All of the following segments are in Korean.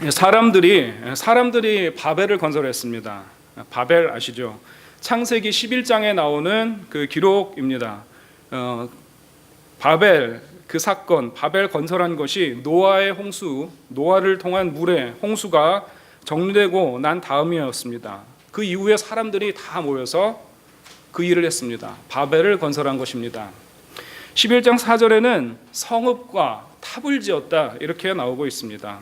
사람들이 바벨을 건설했습니다. 바벨 아시죠? 창세기 11장에 나오는 그 기록입니다. 바벨 그 사건, 바벨 건설한 것이 노아의 홍수, 노아를 통한 물의 홍수가 정리되고 난 다음이었습니다. 그 이후에 사람들이 다 모여서 그 일을 했습니다. 바벨을 건설한 것입니다. 11장 4절에는 성읍과 탑을 지었다 이렇게 나오고 있습니다.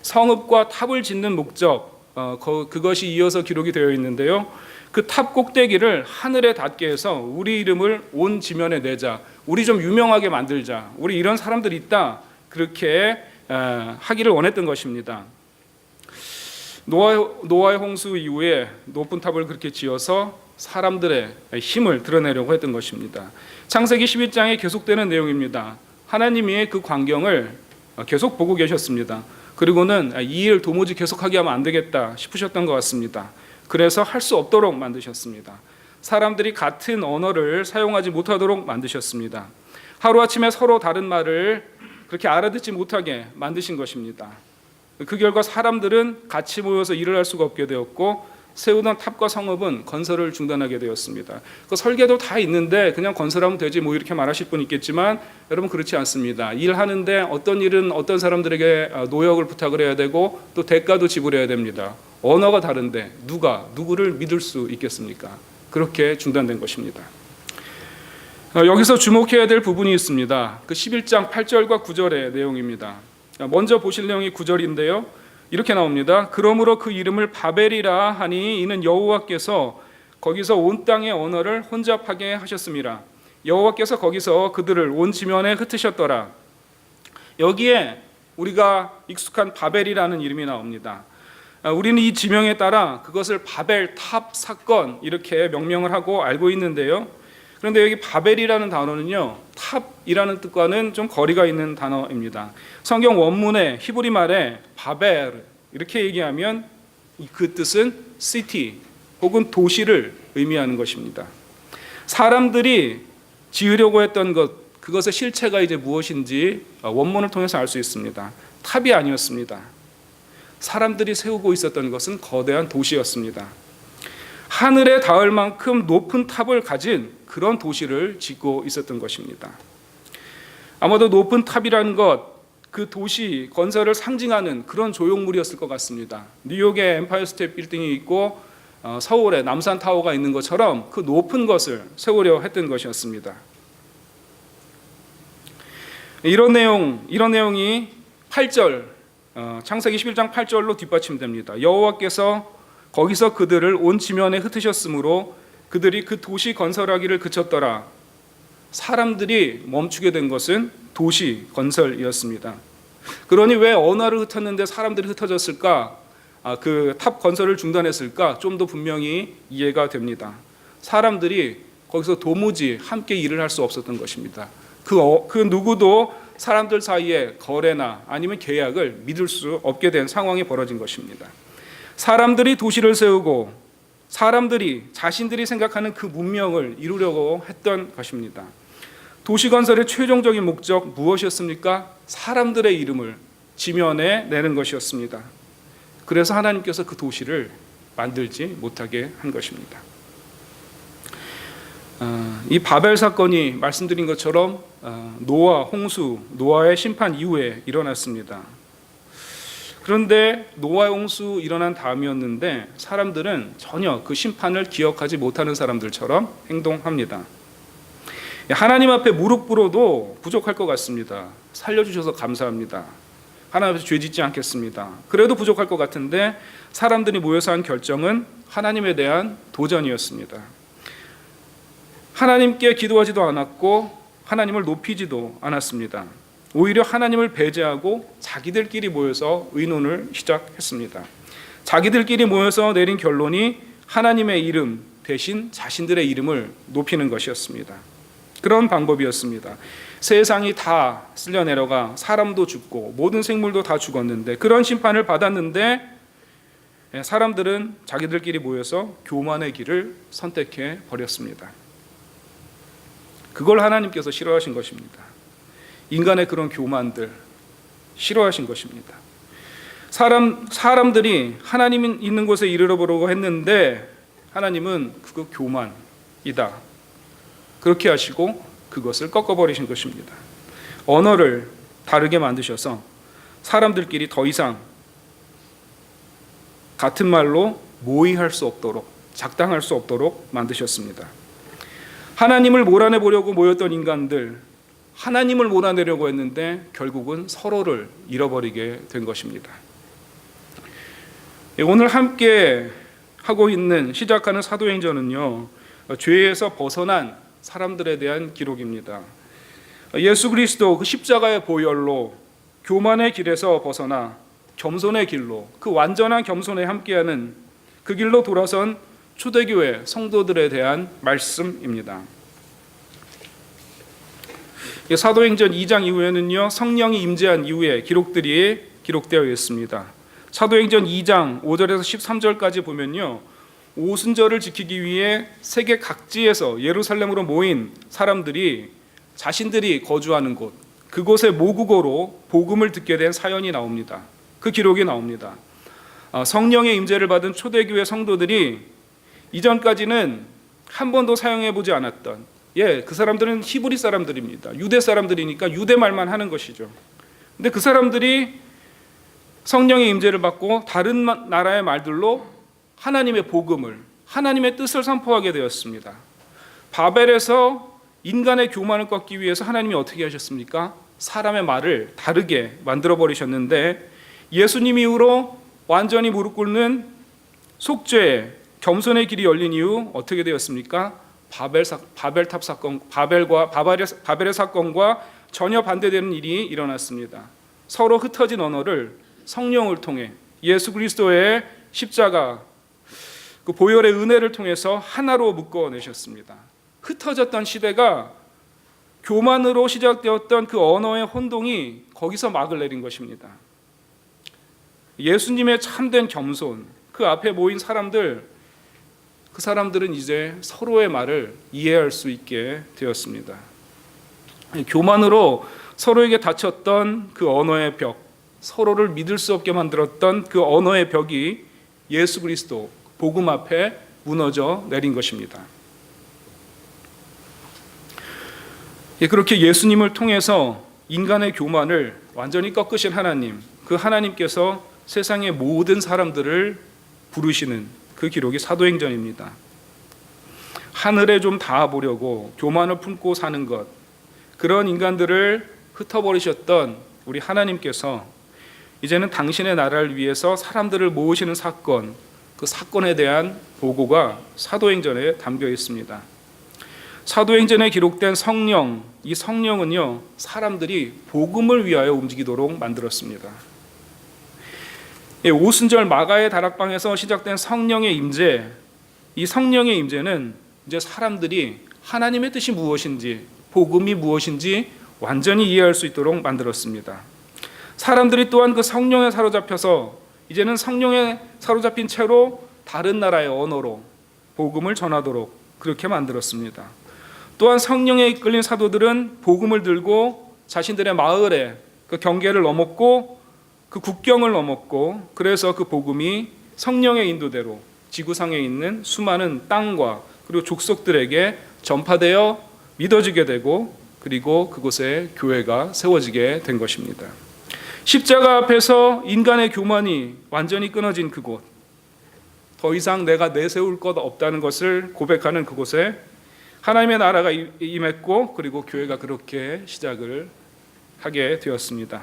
성읍과 탑을 짓는 목적, 그것이 이어서 기록이 되어 있는데요. 그 탑 꼭대기를 하늘에 닿게 해서 우리 이름을 온 지면에 내자, 우리 좀 유명하게 만들자, 우리 이런 사람들이 있다, 그렇게 하기를 원했던 것입니다. 노아의 홍수 이후에 높은 탑을 그렇게 지어서 사람들의 힘을 드러내려고 했던 것입니다. 창세기 11장에 계속되는 내용입니다. 하나님이 그 광경을 계속 보고 계셨습니다. 그리고는 이 일 도무지 계속하게 하면 안 되겠다 싶으셨던 것 같습니다. 그래서 할 수 없도록 만드셨습니다. 사람들이 같은 언어를 사용하지 못하도록 만드셨습니다. 하루아침에 서로 다른 말을 그렇게 알아듣지 못하게 만드신 것입니다. 그 결과 사람들은 같이 모여서 일을 할 수가 없게 되었고, 세우던 탑과 성읍은 건설을 중단하게 되었습니다. 그 설계도 다 있는데 그냥 건설하면 되지 뭐 이렇게 말하실 분 있겠지만, 여러분 그렇지 않습니다. 일하는데 어떤 일은 어떤 사람들에게 노역을 부탁을 해야 되고 또 대가도 지불해야 됩니다. 언어가 다른데 누구를 믿을 수 있겠습니까? 그렇게 중단된 것입니다. 여기서 주목해야 될 부분이 있습니다. 그 11장 8절과 9절의 내용입니다. 먼저 보실 내용이 9절인데요. 이렇게 나옵니다. 그러므로 그 이름을 바벨이라 하니 이는 여호와께서 거기서 온 땅의 언어를 혼잡하게 하셨음이라. 여호와께서 거기서 그들을 온 지면에 흩으셨더라. 여기에 우리가 익숙한 바벨이라는 이름이 나옵니다. 우리는 이 지명에 따라 그것을 바벨 탑 사건 이렇게 명명을 하고 알고 있는데요. 그런데 여기 바벨이라는 단어는요, 탑이라는 뜻과는 좀 거리가 있는 단어입니다. 성경 원문의 히브리 말에 바벨 이렇게 얘기하면 그 뜻은 city 혹은 도시를 의미하는 것입니다. 사람들이 지으려고 했던 것, 그것의 실체가 이제 무엇인지 원문을 통해서 알 수 있습니다. 탑이 아니었습니다. 사람들이 세우고 있었던 것은 거대한 도시였습니다. 하늘에 닿을 만큼 높은 탑을 가진 그런 도시를 짓고 있었던 것입니다. 아마도 높은 탑이라는 것, 그 도시 건설을 상징하는 그런 조형물이었을 것 같습니다. 뉴욕에 엠파이어 스테이트 빌딩이 있고 서울에 남산 타워가 있는 것처럼 그 높은 것을 세우려 했던 것이었습니다. 이런 내용이 8절, 창세기 11장 8절로 뒷받침됩니다. 여호와께서 거기서 그들을 온 지면에 흩으셨으므로 그들이 그 도시 건설하기를 그쳤더라. 사람들이 멈추게 된 것은 도시 건설이었습니다. 그러니 왜 언어를 흩었는데 사람들이 흩어졌을까? 그 탑 건설을 중단했을까? 좀 더 분명히 이해가 됩니다. 사람들이 거기서 도무지 함께 일을 할 수 없었던 것입니다. 그 누구도 사람들 사이에 거래나 아니면 계약을 믿을 수 없게 된 상황이 벌어진 것입니다. 사람들이 도시를 세우고 사람들이 자신들이 생각하는 그 문명을 이루려고 했던 것입니다. 도시 건설의 최종적인 목적 무엇이었습니까? 사람들의 이름을 지면에 내는 것이었습니다. 그래서 하나님께서 그 도시를 만들지 못하게 한 것입니다. 이 바벨 사건이 말씀드린 것처럼 노아의 심판 이후에 일어났습니다. 그런데 노아의 홍수 일어난 다음이었는데 사람들은 전혀 그 심판을 기억하지 못하는 사람들처럼 행동합니다. 하나님 앞에 무릎 꿇어도 부족할 것 같습니다. 살려주셔서 감사합니다. 하나님 앞에서 죄 짓지 않겠습니다. 그래도 부족할 것 같은데 사람들이 모여서 한 결정은 하나님에 대한 도전이었습니다. 하나님께 기도하지도 않았고 하나님을 높이지도 않았습니다. 오히려 하나님을 배제하고 자기들끼리 모여서 의논을 시작했습니다. 자기들끼리 모여서 내린 결론이 하나님의 이름 대신 자신들의 이름을 높이는 것이었습니다. 그런 방법이었습니다. 세상이 다 쓸려 내려가 사람도 죽고 모든 생물도 다 죽었는데, 그런 심판을 받았는데 사람들은 자기들끼리 모여서 교만의 길을 선택해 버렸습니다. 그걸 하나님께서 싫어하신 것입니다. 인간의 그런 교만들 싫어하신 것입니다. 사람들이 하나님 있는 곳에 이르러 보려고 했는데 하나님은 그거 교만이다. 그렇게 하시고 그것을 꺾어버리신 것입니다. 언어를 다르게 만드셔서 사람들끼리 더 이상 같은 말로 모의할 수 없도록, 작당할 수 없도록 만드셨습니다. 하나님을 몰아내 보려고 모였던 인간들, 하나님을 몰아내려고 했는데 결국은 서로를 잃어버리게 된 것입니다. 오늘 함께 하고 있는 시작하는 사도행전은요, 죄에서 벗어난 사람들에 대한 기록입니다. 예수 그리스도 그 십자가의 보혈로 교만의 길에서 벗어나 겸손의 길로, 그 완전한 겸손에 함께하는 그 길로 돌아선 초대교회 성도들에 대한 말씀입니다. 사도행전 2장 이후에는요, 성령이 임재한 이후에 기록들이 기록되어 있습니다. 사도행전 2장 5절에서 13절까지 보면요, 오순절을 지키기 위해 세계 각지에서 예루살렘으로 모인 사람들이 자신들이 거주하는 곳, 그곳의 모국어로 복음을 듣게 된 사연이 나옵니다. 그 기록이 나옵니다. 성령의 임재를 받은 초대교회 성도들이 이전까지는 한 번도 사용해 보지 않았던, 그 사람들은 히브리 사람들입니다. 유대 사람들이니까 유대 말만 하는 것이죠. 근데 그 사람들이 성령의 임재를 받고 다른 나라의 말들로 하나님의 복음을, 하나님의 뜻을 선포하게 되었습니다. 바벨에서 인간의 교만을 꺾기 위해서 하나님이 어떻게 하셨습니까? 사람의 말을 다르게 만들어 버리셨는데, 예수님 이후로 완전히 무릎 꿇는 속죄, 겸손의 길이 열린 이후 어떻게 되었습니까? 바벨탑 사건, 바벨의 사건과 전혀 반대되는 일이 일어났습니다. 서로 흩어진 언어를 성령을 통해 예수 그리스도의 십자가, 그 보혈의 은혜를 통해서 하나로 묶어내셨습니다. 흩어졌던 시대가 교만으로 시작되었던 그 언어의 혼동이 거기서 막을 내린 것입니다. 예수님의 참된 겸손, 그 앞에 모인 사람들, 그 사람들은 이제 서로의 말을 이해할 수 있게 되었습니다. 교만으로 서로에게 닫혔던 그 언어의 벽, 서로를 믿을 수 없게 만들었던 그 언어의 벽이 예수 그리스도 복음 앞에 무너져 내린 것입니다. 그렇게 예수님을 통해서 인간의 교만을 완전히 꺾으신 하나님, 그 하나님께서 세상의 모든 사람들을 부르시는 그 기록이 사도행전입니다. 하늘에 좀 닿아보려고 교만을 품고 사는 것, 그런 인간들을 흩어버리셨던 우리 하나님께서 이제는 당신의 나라를 위해서 사람들을 모으시는 사건, 그 사건에 대한 보고가 사도행전에 담겨 있습니다. 사도행전에 기록된 성령, 이 성령은요, 사람들이 복음을 위하여 움직이도록 만들었습니다. 오순절 마가의 다락방에서 시작된 성령의 임재, 이 성령의 임재는 이제 사람들이 하나님의 뜻이 무엇인지, 복음이 무엇인지 완전히 이해할 수 있도록 만들었습니다. 사람들이 또한 그 성령에 사로잡혀서 이제는 성령에 사로잡힌 채로 다른 나라의 언어로 복음을 전하도록 그렇게 만들었습니다. 또한 성령에 이끌린 사도들은 복음을 들고 자신들의 마을에 그 경계를 넘었고 그 국경을 넘었고, 그래서 그 복음이 성령의 인도대로 지구상에 있는 수많은 땅과 그리고 족속들에게 전파되어 믿어지게 되고, 그리고 그곳에 교회가 세워지게 된 것입니다. 십자가 앞에서 인간의 교만이 완전히 끊어진 그곳, 더 이상 내가 내세울 것 없다는 것을 고백하는 그곳에 하나님의 나라가 임했고, 그리고 교회가 그렇게 시작을 하게 되었습니다.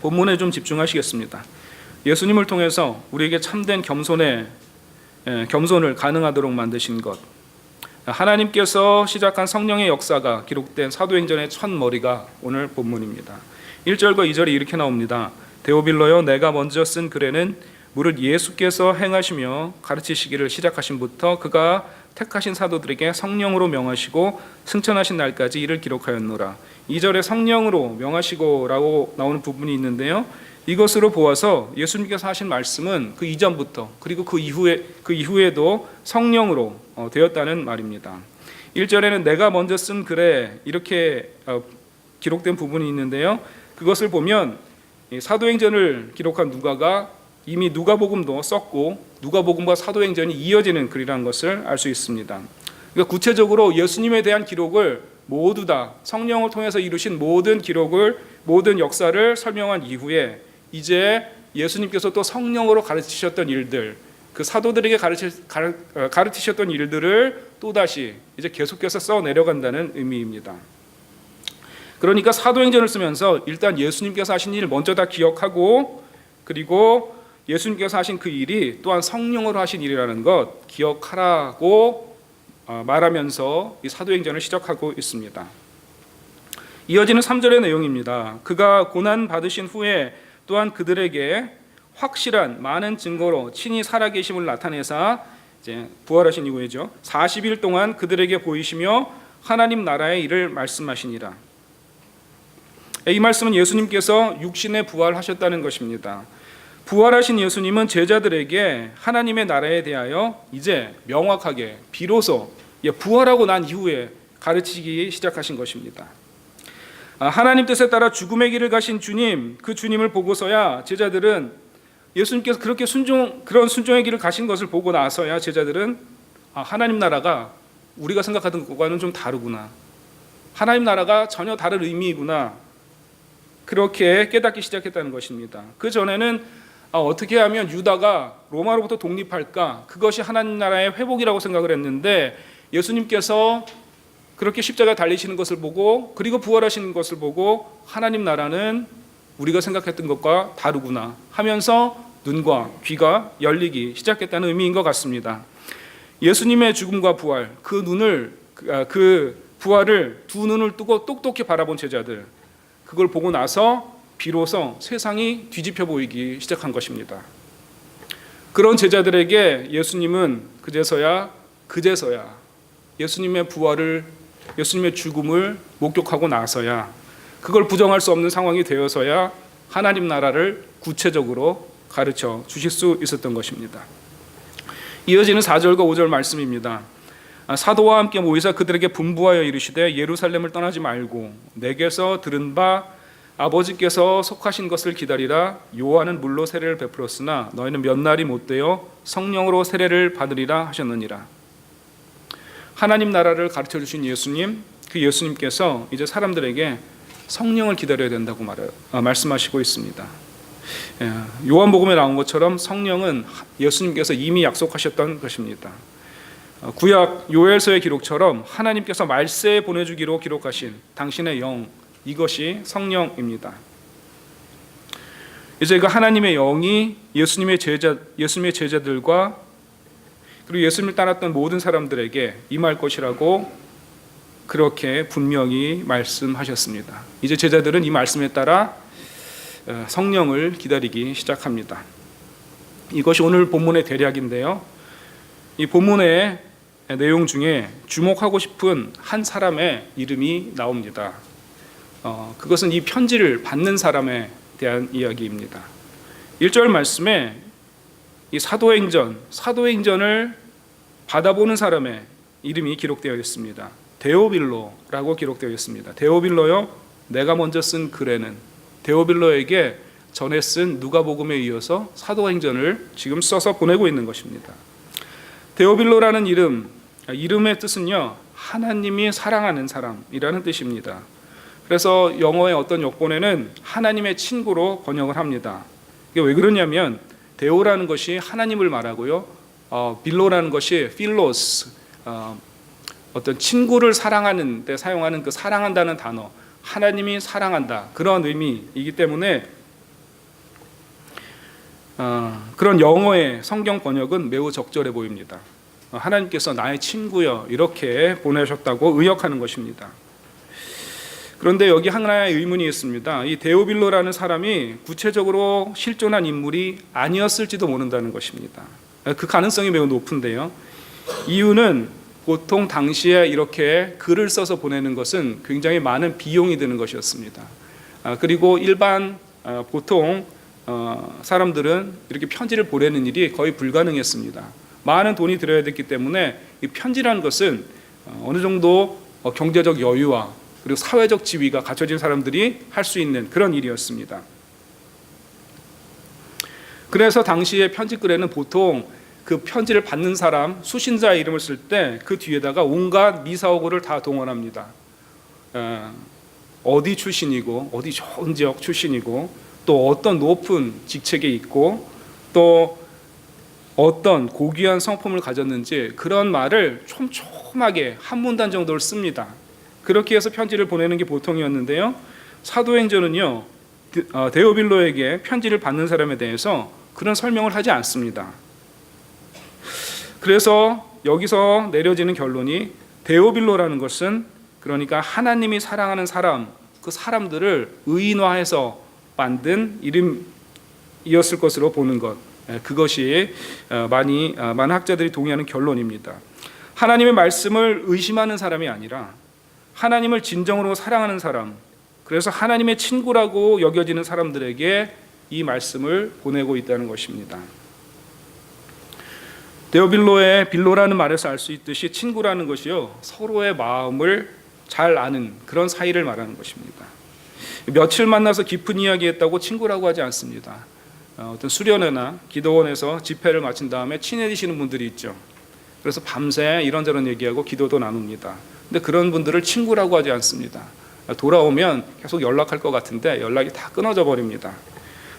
본문에 좀 집중하시겠습니다. 예수님을 통해서 우리에게 참된 겸손을 가능하도록 만드신 것, 하나님께서 시작한 성령의 역사가 기록된 사도행전의 첫 머리가 오늘 본문입니다. 1절과 2절이 이렇게 나옵니다. 데오빌로여, 내가 먼저 쓴 글에는 무릇 예수께서 행하시며 가르치시기를 시작하신부터 그가 택하신 사도들에게 성령으로 명하시고 승천하신 날까지 이를 기록하였노라. 2절에 성령으로 명하시고라고 나오는 부분이 있는데요, 이것으로 보아서 예수님께서 하신 말씀은 그 이전부터 그리고 그 이후에도 성령으로 되었다는 말입니다. 1절에는 내가 먼저 쓴 글에 이렇게 기록된 부분이 있는데요, 그것을 보면 이 사도행전을 기록한 누가가 이미 누가복음도 썼고 누가복음과 사도행전이 이어지는 글이라는 것을 알 수 있습니다. 그러니까 구체적으로 예수님에 대한 기록을 모두 다 성령을 통해서 이루신 모든 기록을, 모든 역사를 설명한 이후에 이제 예수님께서 또 성령으로 가르치셨던 일들, 그 사도들에게 가르치셨던 일들을 또다시 이제 계속해서 써 내려간다는 의미입니다. 그러니까 사도행전을 쓰면서 일단 예수님께서 하신 일 먼저 다 기억하고, 그리고 예수님께서 하신 그 일이 또한 성령으로 하신 일이라는 것 기억하라고 말하면서 이 사도행전을 시작하고 있습니다. 이어지는 3절의 내용입니다. 그가 고난 받으신 후에 또한 그들에게 확실한 많은 증거로 친히 살아계심을 나타내사, 이제 부활하신 이후에죠, 40일 동안 그들에게 보이시며 하나님 나라의 일을 말씀하시니라. 이 말씀은 예수님께서 육신에 부활하셨다는 것입니다. 부활하신 예수님은 제자들에게 하나님의 나라에 대하여 이제 명확하게 비로소 부활하고 난 이후에 가르치기 시작하신 것입니다. 하나님 뜻에 따라 죽음의 길을 가신 주님, 그 주님을 보고서야 제자들은, 예수님께서 그렇게 그런 순종의 길을 가신 것을 보고 나서야 제자들은 하나님 나라가 우리가 생각하던 것과는 좀 다르구나, 하나님 나라가 전혀 다른 의미이구나, 그렇게 깨닫기 시작했다는 것입니다. 그 전에는 어떻게 하면 유다가 로마로부터 독립할까, 그것이 하나님 나라의 회복이라고 생각을 했는데, 예수님께서 그렇게 십자가 달리시는 것을 보고, 그리고 부활하시는 것을 보고, 하나님 나라는 우리가 생각했던 것과 다르구나 하면서 눈과 귀가 열리기 시작했다는 의미인 것 같습니다. 예수님의 죽음과 부활, 그 부활을 두 눈을 뜨고 똑똑히 바라본 제자들, 그걸 보고 나서 비로소 세상이 뒤집혀 보이기 시작한 것입니다. 그런 제자들에게 예수님은 그제서야 예수님의 부활을, 예수님의 죽음을 목격하고 나서야, 그걸 부정할 수 없는 상황이 되어서야 하나님 나라를 구체적으로 가르쳐 주실 수 있었던 것입니다. 이어지는 4절과 5절 말씀입니다. 사도와 함께 모이사 그들에게 분부하여 이르시되 예루살렘을 떠나지 말고 내게서 들은 바 아버지께서 속하신 것을 기다리라. 요한은 물로 세례를 베풀었으나 너희는 몇 날이 못되어 성령으로 세례를 받으리라 하셨느니라. 하나님 나라를 가르쳐 주신 예수님, 그 예수님께서 이제 사람들에게 성령을 기다려야 된다고 말씀하시고 있습니다. 요한복음에 나온 것처럼 성령은 예수님께서 이미 약속하셨던 것입니다. 구약 요엘서의 기록처럼 하나님께서 말세에 보내주기로 기록하신 당신의 영, 이것이 성령입니다. 이제 그 하나님의 영이 예수님의 제자들과 그리고 예수님을 따랐던 모든 사람들에게 임할 것이라고 그렇게 분명히 말씀하셨습니다. 이제 제자들은 이 말씀에 따라 성령을 기다리기 시작합니다. 이것이 오늘 본문의 대략인데요. 이 본문의 내용 중에 주목하고 싶은 한 사람의 이름이 나옵니다. 그것은 이 편지를 받는 사람에 대한 이야기입니다. 1절 말씀에 이 사도행전을 받아보는 사람의 이름이 기록되어 있습니다. 데오빌로라고 기록되어 있습니다. 데오빌로요, 내가 먼저 쓴 글에는, 데오빌로에게 전에 쓴 누가복음에 이어서 사도행전을 지금 써서 보내고 있는 것입니다. 데오빌로라는 이름의 뜻은요, 하나님이 사랑하는 사람이라는 뜻입니다. 그래서 영어의 어떤 역본에는 하나님의 친구로 번역을 합니다. 이게 왜 그러냐면 데오라는 것이 하나님을 말하고요, 빌로라는 것이 필로스, 어떤 친구를 사랑하는 데 사용하는 그 사랑한다는 단어, 하나님이 사랑한다, 그런 의미이기 때문에 그런 영어의 성경 번역은 매우 적절해 보입니다. 하나님께서 나의 친구여 이렇게 보내셨다고 의역하는 것입니다. 그런데 여기 하나의 의문이 있습니다. 이 데오빌로라는 사람이 구체적으로 실존한 인물이 아니었을지도 모른다는 것입니다. 그 가능성이 매우 높은데요. 이유는 보통 당시에 이렇게 글을 써서 보내는 것은 굉장히 많은 비용이 드는 것이었습니다. 그리고 보통 사람들은 이렇게 편지를 보내는 일이 거의 불가능했습니다. 많은 돈이 들어야 됐기 때문에 이 편지라는 것은 어느 정도 경제적 여유와 그리고 사회적 지위가 갖춰진 사람들이 할 수 있는 그런 일이었습니다. 그래서 당시에 편지글에는 보통 그 편지를 받는 사람, 수신자의 이름을 쓸 때 그 뒤에다가 온갖 미사오구를 다 동원합니다. 어디 출신이고, 어디 좋은 지역 출신이고, 또 어떤 높은 직책에 있고, 또 어떤 고귀한 성품을 가졌는지 그런 말을 촘촘하게 한 문단 정도를 씁니다. 그렇게 해서 편지를 보내는 게 보통이었는데요. 사도행전은요, 데오빌로에게 편지를 받는 사람에 대해서 그런 설명을 하지 않습니다. 그래서 여기서 내려지는 결론이 데오빌로라는 것은 그러니까 하나님이 사랑하는 사람, 그 사람들을 의인화해서 만든 이름이었을 것으로 보는 것, 그것이 많은 학자들이 동의하는 결론입니다. 하나님의 말씀을 의심하는 사람이 아니라 하나님을 진정으로 사랑하는 사람, 그래서 하나님의 친구라고 여겨지는 사람들에게 이 말씀을 보내고 있다는 것입니다. 데오빌로의 빌로라는 말에서 알 수 있듯이 친구라는 것이요, 서로의 마음을 잘 아는 그런 사이를 말하는 것입니다. 며칠 만나서 깊은 이야기했다고 친구라고 하지 않습니다. 어떤 수련회나 기도원에서 집회를 마친 다음에 친해지시는 분들이 있죠. 그래서 밤새 이런저런 얘기하고 기도도 나눕니다. 근데 그런 분들을 친구라고 하지 않습니다. 돌아오면 계속 연락할 것 같은데 연락이 다 끊어져 버립니다.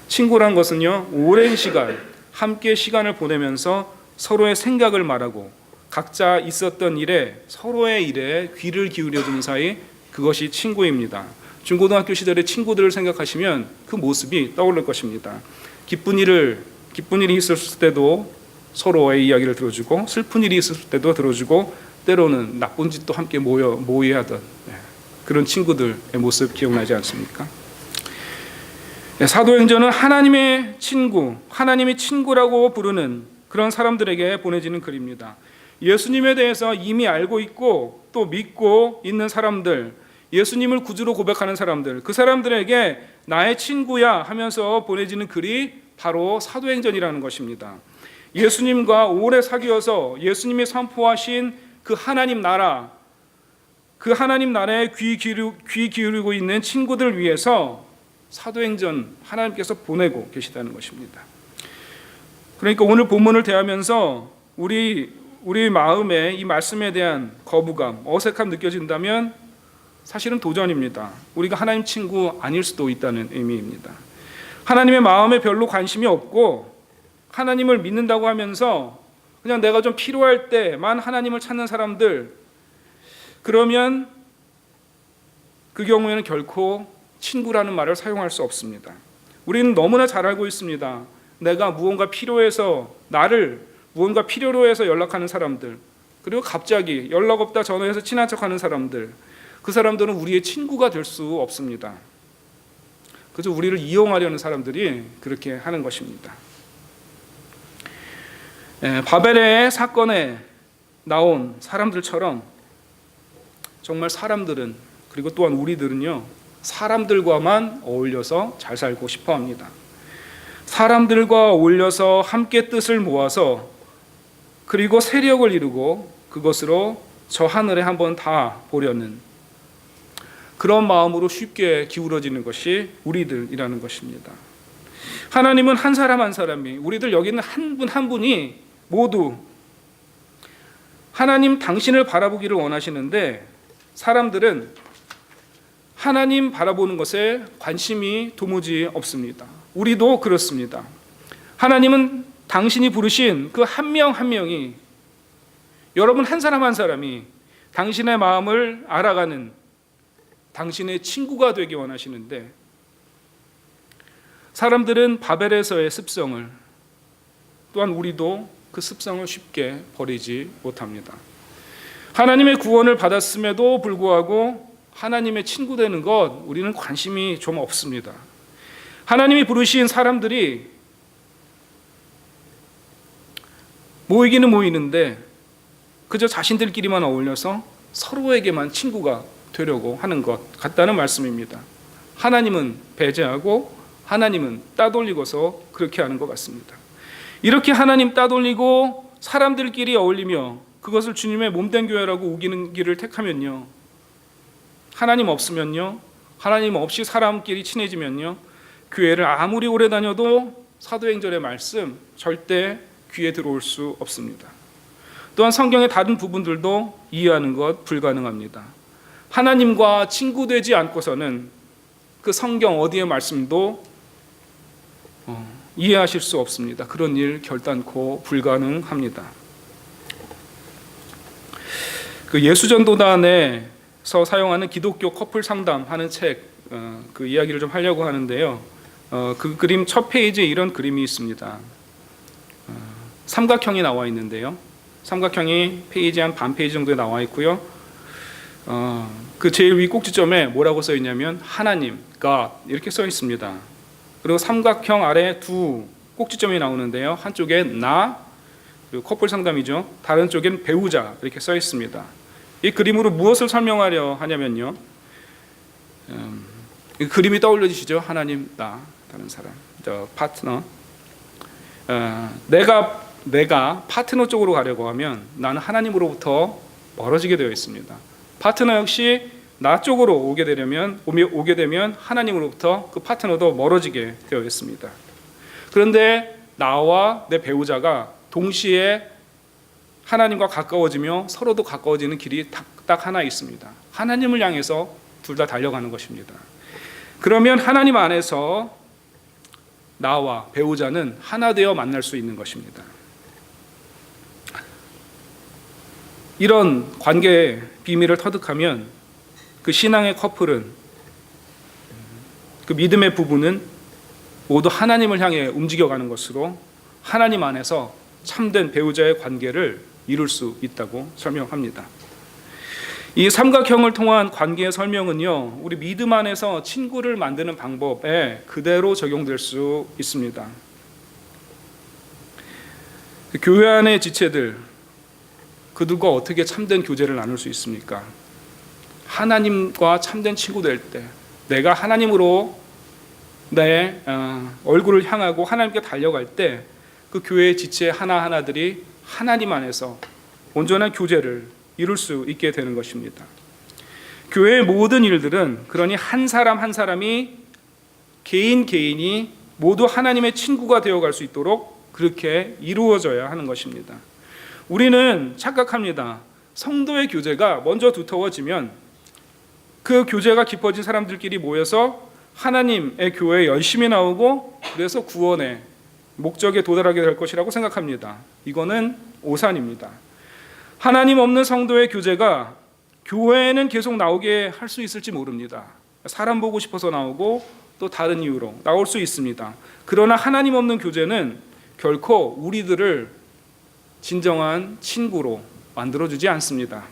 친구란 것은요, 오랜 시간 함께 시간을 보내면서 서로의 생각을 말하고 각자 있었던 일에, 서로의 일에 귀를 기울여주는 사이, 그것이 친구입니다. 중고등학교 시절의 친구들을 생각하시면 그 모습이 떠오를 것입니다. 기쁜 일이 있었을 때도 서로의 이야기를 들어주고, 슬픈 일이 있었을 때도 들어주고, 때로는 나쁜 짓도 함께 모의하던 그런 친구들의 모습 기억나지 않습니까? 사도행전은 하나님의 친구, 하나님이 친구라고 부르는 그런 사람들에게 보내지는 글입니다. 예수님에 대해서 이미 알고 있고 또 믿고 있는 사람들, 예수님을 구주로 고백하는 사람들, 그 사람들에게 나의 친구야 하면서 보내지는 글이 바로 사도행전이라는 것입니다. 예수님과 오래 사귀어서 예수님이 선포하신 그 하나님 나라, 그 하나님 나라에 귀 기울이고 있는 친구들 위해서 사도행전 하나님께서 보내고 계시다는 것입니다. 그러니까 오늘 본문을 대하면서 우리 마음에 이 말씀에 대한 거부감, 어색함 느껴진다면 사실은 도전입니다. 우리가 하나님 친구 아닐 수도 있다는 의미입니다. 하나님의 마음에 별로 관심이 없고 하나님을 믿는다고 하면서 그냥 내가 좀 필요할 때만 하나님을 찾는 사람들, 그러면 그 경우에는 결코 친구라는 말을 사용할 수 없습니다. 우리는 너무나 잘 알고 있습니다. 내가 무언가 필요해서, 나를 무언가 필요로 해서 연락하는 사람들, 그리고 갑자기 연락 없다 전화해서 친한 척하는 사람들, 그 사람들은 우리의 친구가 될 수 없습니다. 그래서 우리를 이용하려는 사람들이 그렇게 하는 것입니다. 바벨의 사건에 나온 사람들처럼 정말 사람들은, 그리고 또한 우리들은요, 사람들과만 어울려서 잘 살고 싶어 합니다. 사람들과 어울려서 함께 뜻을 모아서 그리고 세력을 이루고 그것으로 저 하늘에 한번 다 보려는 그런 마음으로 쉽게 기울어지는 것이 우리들이라는 것입니다. 하나님은 한 사람 한 사람이, 우리들 여기 있는 한 분 한 분이 모두 하나님 당신을 바라보기를 원하시는데, 사람들은 하나님 바라보는 것에 관심이 도무지 없습니다. 우리도 그렇습니다. 하나님은 당신이 부르신 그 한 명 한 명이, 여러분 한 사람 한 사람이 당신의 마음을 알아가는 당신의 친구가 되기 원하시는데, 사람들은 바벨에서의 습성을, 또한 우리도 그 습성을 쉽게 버리지 못합니다. 하나님의 구원을 받았음에도 불구하고 하나님의 친구 되는 것, 우리는 관심이 좀 없습니다. 하나님이 부르신 사람들이 모이기는 모이는데 그저 자신들끼리만 어울려서 서로에게만 친구가 되려고 하는 것 같다는 말씀입니다. 하나님은 배제하고 하나님은 따돌리고서 그렇게 하는 것 같습니다. 이렇게 하나님 따돌리고 사람들끼리 어울리며 그것을 주님의 몸된 교회라고 우기는 길을 택하면요, 하나님 없으면요, 하나님 없이 사람끼리 친해지면요, 교회를 아무리 오래 다녀도 사도행전의 말씀 절대 귀에 들어올 수 없습니다. 또한 성경의 다른 부분들도 이해하는 것 불가능합니다. 하나님과 친구되지 않고서는 그 성경 어디의 말씀도 이해하실 수 없습니다. 그런 일 결단코 불가능합니다. 그 예수전도단에서 사용하는 기독교 커플 상담하는 책, 그 이야기를 좀 하려고 하는데요. 그 그림 첫 페이지에 이런 그림이 있습니다. 삼각형이 나와 있는데요. 삼각형이 페이지 한 반 페이지 정도에 나와 있고요. 그 제일 위 꼭지점에 뭐라고 써 있냐면 하나님, God 이렇게 써 있습니다. 그리고 삼각형 아래 두 꼭지점이 나오는데요. 한쪽에 나, 그리고 커플 상담이죠. 다른 쪽엔 배우자 이렇게 써 있습니다. 이 그림으로 무엇을 설명하려 하냐면요. 이 그림이 떠올려지시죠? 하나님, 나, 다른 사람, 저 파트너. 내가 파트너 쪽으로 가려고 하면 나는 하나님으로부터 멀어지게 되어 있습니다. 파트너 역시 나 쪽으로 오게 되면 하나님으로부터 그 파트너도 멀어지게 되어 있습니다. 그런데 나와 내 배우자가 동시에 하나님과 가까워지며 서로도 가까워지는 길이 딱 하나 있습니다. 하나님을 향해서 둘 다 달려가는 것입니다. 그러면 하나님 안에서 나와 배우자는 하나 되어 만날 수 있는 것입니다. 이런 관계의 비밀을 터득하면 그 신앙의 커플은, 그 믿음의 부부는 모두 하나님을 향해 움직여가는 것으로 하나님 안에서 참된 배우자의 관계를 이룰 수 있다고 설명합니다. 이 삼각형을 통한 관계의 설명은요, 우리 믿음 안에서 친구를 만드는 방법에 그대로 적용될 수 있습니다. 교회 안의 지체들, 그들과 어떻게 참된 교제를 나눌 수 있습니까? 하나님과 참된 친구 될 때, 내가 하나님으로 내 얼굴을 향하고 하나님께 달려갈 때, 그 교회의 지체 하나하나들이 하나님 안에서 온전한 교제를 이룰 수 있게 되는 것입니다. 교회의 모든 일들은 그러니 한 사람 한 사람이 개인이 모두 하나님의 친구가 되어갈 수 있도록 그렇게 이루어져야 하는 것입니다. 우리는 착각합니다. 성도의 교제가 먼저 두터워지면 그 교제가 깊어진 사람들끼리 모여서 하나님의 교회에 열심히 나오고 그래서 구원의 목적에 도달하게 될 것이라고 생각합니다. 이거는 오산입니다. 하나님 없는 성도의 교제가 교회에는 계속 나오게 할 수 있을지 모릅니다. 사람 보고 싶어서 나오고 또 다른 이유로 나올 수 있습니다. 그러나 하나님 없는 교제는 결코 우리들을 진정한 친구로 만들어주지 않습니다.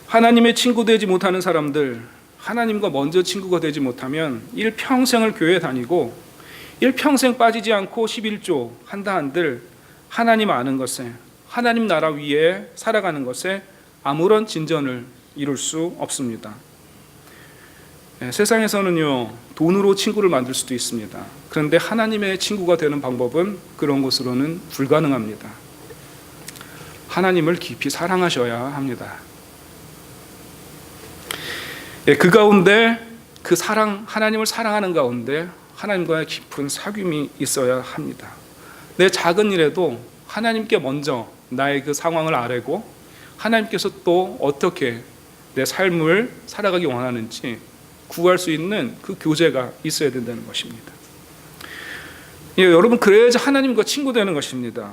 하나님의 친구 되지 못하는 사람들, 하나님과 먼저 친구가 되지 못하면 일평생을 교회 다니고 일평생 빠지지 않고 11조 한다 한들 하나님 아는 것에, 하나님 나라 위에 살아가는 것에 아무런 진전을 이룰 수 없습니다. 세상에서는요, 돈으로 친구를 만들 수도 있습니다. 그런데 하나님의 친구가 되는 방법은 그런 것으로는 불가능합니다. 하나님을 깊이 사랑하셔야 합니다. 그 가운데 그 사랑, 하나님을 사랑하는 가운데 하나님과의 깊은 사귐이 있어야 합니다. 내 작은 일에도 하나님께 먼저 나의 그 상황을 아뢰고 하나님께서 또 어떻게 내 삶을 살아가기 원하는지 구할 수 있는 그 교제가 있어야 된다는 것입니다. 여러분, 그래야지 하나님과 친구 되는 것입니다.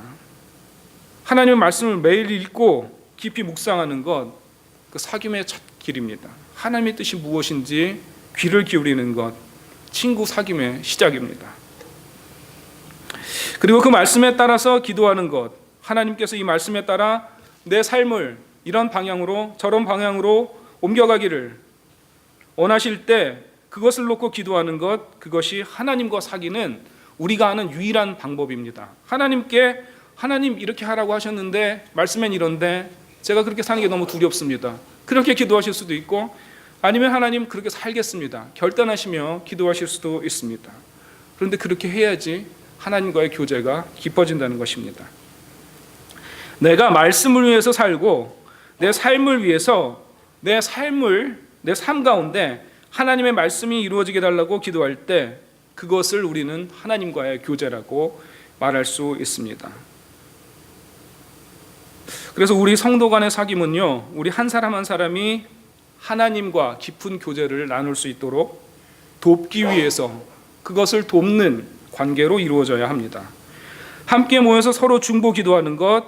하나님의 말씀을 매일 읽고 깊이 묵상하는 것, 그 사귐의 첫 길입니다. 하나님의 뜻이 무엇인지 귀를 기울이는 것, 친구 사귐의 시작입니다. 그리고 그 말씀에 따라서 기도하는 것, 하나님께서 이 말씀에 따라 내 삶을 이런 방향으로 저런 방향으로 옮겨가기를 원하실 때 그것을 놓고 기도하는 것, 그것이 하나님과 사귀는 우리가 아는 유일한 방법입니다. 하나님께 하나님 이렇게 하라고 하셨는데 말씀엔 이런데 제가 그렇게 사는 게 너무 두렵습니다. 그렇게 기도하실 수도 있고, 아니면 하나님 그렇게 살겠습니다 결단하시며 기도하실 수도 있습니다. 그런데 그렇게 해야지 하나님과의 교제가 깊어진다는 것입니다. 내가 말씀을 위해서 살고 내 삶을 위해서 내 삶 가운데 하나님의 말씀이 이루어지게 달라고 기도할 때 그것을 우리는 하나님과의 교제라고 말할 수 있습니다. 그래서 우리 성도 간의 사귐은요, 우리 한 사람 한 사람이 하나님과 깊은 교제를 나눌 수 있도록 돕기 위해서 그것을 돕는 관계로 이루어져야 합니다. 함께 모여서 서로 중보 기도하는 것,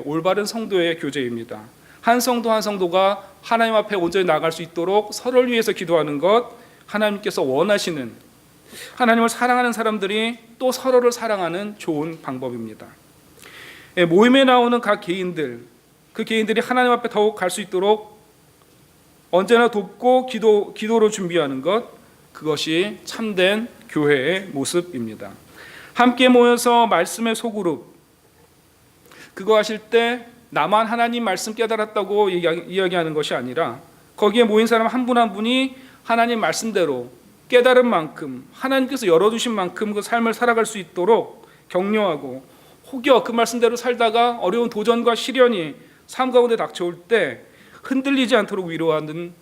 올바른 성도의 교제입니다. 한 성도 한 성도가 하나님 앞에 온전히 나갈 수 있도록 서로를 위해서 기도하는 것, 하나님께서 원하시는, 하나님을 사랑하는 사람들이 또 서로를 사랑하는 좋은 방법입니다. 모임에 나오는 각 개인들, 그 개인들이 하나님 앞에 더욱 갈 수 있도록 언제나 돕고 기도로 준비하는 것, 그것이 참된 교회의 모습입니다. 함께 모여서 말씀의 소그룹, 그거 하실 때 나만 하나님 말씀 깨달았다고 이야기하는 것이 아니라 거기에 모인 사람 한 분 한 분이 하나님 말씀대로 깨달은 만큼, 하나님께서 열어주신 만큼 그 삶을 살아갈 수 있도록 격려하고, 혹여 그 말씀대로 살다가 어려운 도전과 시련이 삶 가운데 닥쳐올 때 흔들리지 않도록 위로하는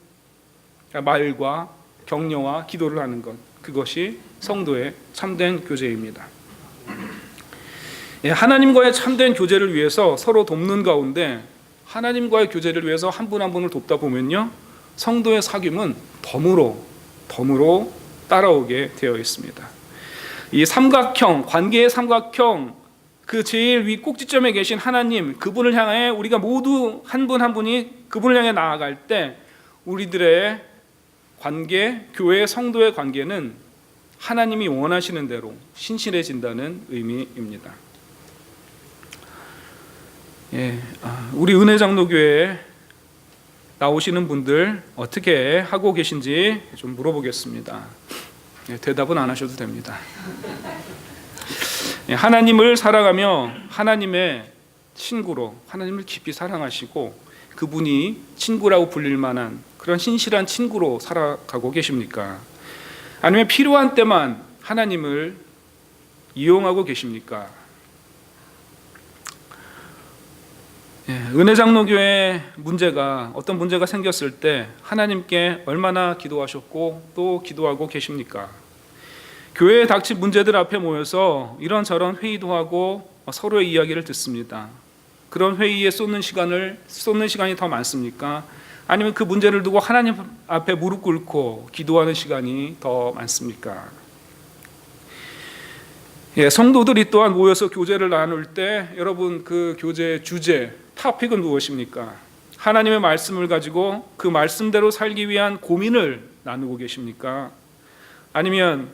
말과 격려와 기도를 하는 것, 그것이 성도의 참된 교제입니다. 하나님과의 참된 교제를 위해서 서로 돕는 가운데 하나님과의 교제를 위해서 한 분 한 분을 돕다 보면요, 성도의 사귐은 덤으로 따라오게 되어 있습니다. 이 삼각형, 관계의 삼각형, 그 제일 위 꼭지점에 계신 하나님, 그분을 향해 우리가 모두 한 분 한 분이 그분을 향해 나아갈 때 우리들의 관계, 교회 성도의 관계는 하나님이 원하시는 대로 신실해진다는 의미입니다. 우리 은혜장로교회에 나오시는 분들 어떻게 하고 계신지 좀 물어보겠습니다. 대답은 안 하셔도 됩니다. 하나님을 사랑하며 하나님의 친구로, 하나님을 깊이 사랑하시고 그분이 친구라고 불릴 만한 그런 신실한 친구로 살아가고 계십니까? 아니면 필요한 때만 하나님을 이용하고 계십니까? 은혜장로교회 어떤 문제가 생겼을 때 하나님께 얼마나 기도하셨고 또 기도하고 계십니까? 교회에 닥친 문제들 앞에 모여서 이런저런 회의도 하고 서로의 이야기를 듣습니다. 그런 회의에 쏟는 시간이 더 많습니까? 아니면 그 문제를 두고 하나님 앞에 무릎 꿇고 기도하는 시간이 더 많습니까? 성도들이 또한 모여서 교제를 나눌 때 여러분, 그 교제의 주제, 토픽은 무엇입니까? 하나님의 말씀을 가지고 그 말씀대로 살기 위한 고민을 나누고 계십니까? 아니면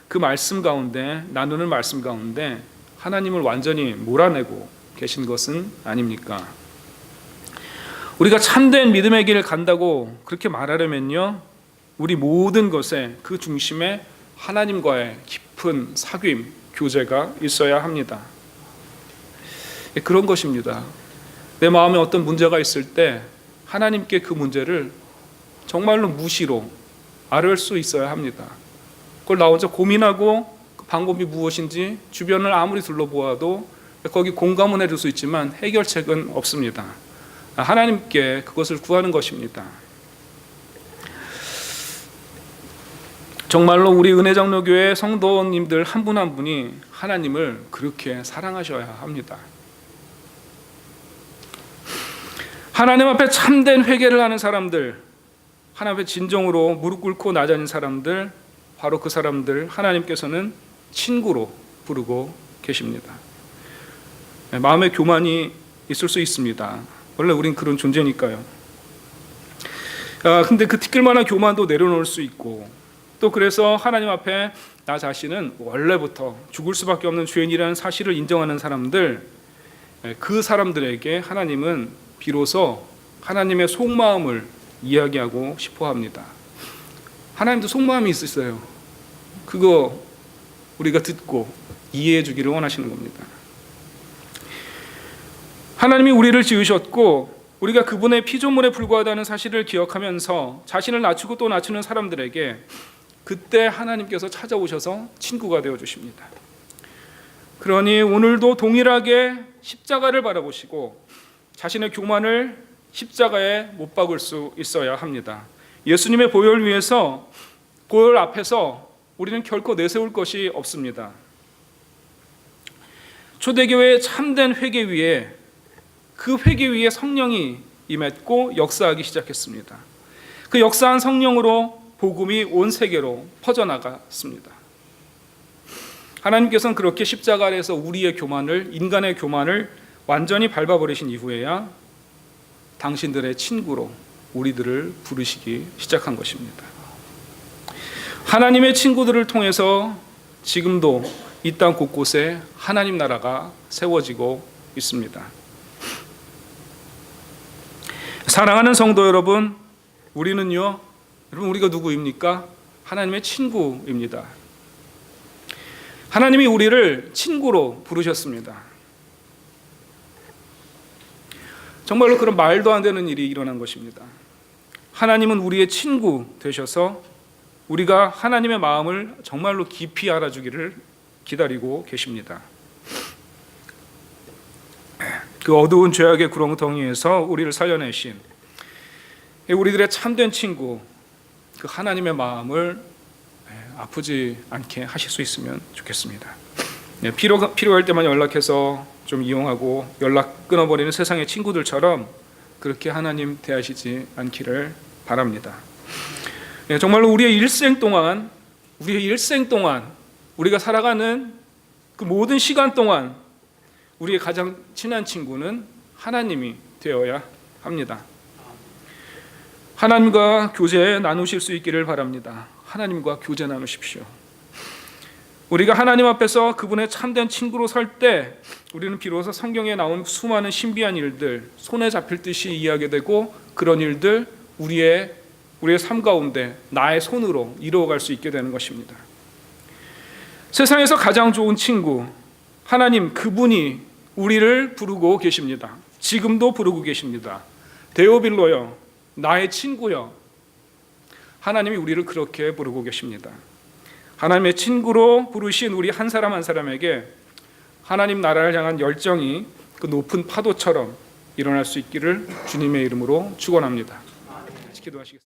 그 말씀 가운데, 나누는 말씀 가운데 하나님을 완전히 몰아내고 계신 것은 아닙니까? 우리가 참된 믿음의 길을 간다고 그렇게 말하려면요, 우리 모든 것에 그 중심에 하나님과의 깊은 사귐, 교제가 있어야 합니다. 그런 것입니다. 내 마음에 어떤 문제가 있을 때 하나님께 그 문제를 정말로 무시로 아뢰을 수 있어야 합니다. 그걸 나 혼자 고민하고 그 방법이 무엇인지 주변을 아무리 둘러보아도 거기 공감은 해줄 수 있지만 해결책은 없습니다. 하나님께 그것을 구하는 것입니다. 정말로 우리 은혜장로교회 성도님들 한 분 한 분이 하나님을 그렇게 사랑하셔야 합니다. 하나님 앞에 참된 회개를 하는 사람들, 하나님 앞에 진정으로 무릎 꿇고 나자는 사람들, 바로 그 사람들 하나님께서는 친구로 부르고 계십니다. 마음의 교만이 있을 수 있습니다. 원래 우린 그런 존재니까요. 근데 그 티끌만한 교만도 내려놓을 수 있고, 또 그래서 하나님 앞에 나 자신은 원래부터 죽을 수밖에 없는 죄인이라는 사실을 인정하는 사람들, 그 사람들에게 하나님은 비로소 하나님의 속마음을 이야기하고 싶어 합니다. 하나님도 속마음이 있으세요. 그거 우리가 듣고 이해해 주기를 원하시는 겁니다. 하나님이 우리를 지으셨고 우리가 그분의 피조물에 불과하다는 사실을 기억하면서 자신을 낮추고 또 낮추는 사람들에게 그때 하나님께서 찾아오셔서 친구가 되어 주십니다. 그러니 오늘도 동일하게 십자가를 바라보시고 자신의 교만을 십자가에 못 박을 수 있어야 합니다. 예수님의 보혈을 위해서 보혈 앞에서 우리는 결코 내세울 것이 없습니다. 초대교회의 참된 회개 위에 그 회개 위에 성령이 임했고 역사하기 시작했습니다. 그 역사한 성령으로 복음이 온 세계로 퍼져나갔습니다. 하나님께서는 그렇게 십자가 아래에서 우리의 교만을, 인간의 교만을 완전히 밟아버리신 이후에야 당신들의 친구로 우리들을 부르시기 시작한 것입니다. 하나님의 친구들을 통해서 지금도 이 땅 곳곳에 하나님 나라가 세워지고 있습니다. 사랑하는 성도 여러분, 우리는요, 여러분 우리가 누구입니까? 하나님의 친구입니다. 하나님이 우리를 친구로 부르셨습니다. 정말로 그런 말도 안 되는 일이 일어난 것입니다. 하나님은 우리의 친구 되셔서 우리가 하나님의 마음을 정말로 깊이 알아주기를 기다리고 계십니다. 그 어두운 죄악의 구렁텅이에서 우리를 살려내신 우리들의 참된 친구, 그 하나님의 마음을 아프지 않게 하실 수 있으면 좋겠습니다. 필요할 때만 연락해서 좀 이용하고 연락 끊어버리는 세상의 친구들처럼 그렇게 하나님 대하시지 않기를 바랍니다. 정말로 우리의 일생 동안 우리가 살아가는 그 모든 시간 동안 우리의 가장 친한 친구는 하나님이 되어야 합니다. 하나님과 교제 나누실 수 있기를 바랍니다. 하나님과 교제 나누십시오. 우리가 하나님 앞에서 그분의 참된 친구로 설 때 우리는 비로소 성경에 나온 수많은 신비한 일들, 손에 잡힐 듯이 이해하게 되고 그런 일들 우리의 삶 가운데 나의 손으로 이루어갈 수 있게 되는 것입니다. 세상에서 가장 좋은 친구, 하나님 그분이 우리를 부르고 계십니다. 지금도 부르고 계십니다. 데오빌로여, 나의 친구여. 하나님이 우리를 그렇게 부르고 계십니다. 하나님의 친구로 부르신 우리 한 사람 한 사람에게 하나님 나라를 향한 열정이 그 높은 파도처럼 일어날 수 있기를 주님의 이름으로 축원합니다. 기도하시겠습니다.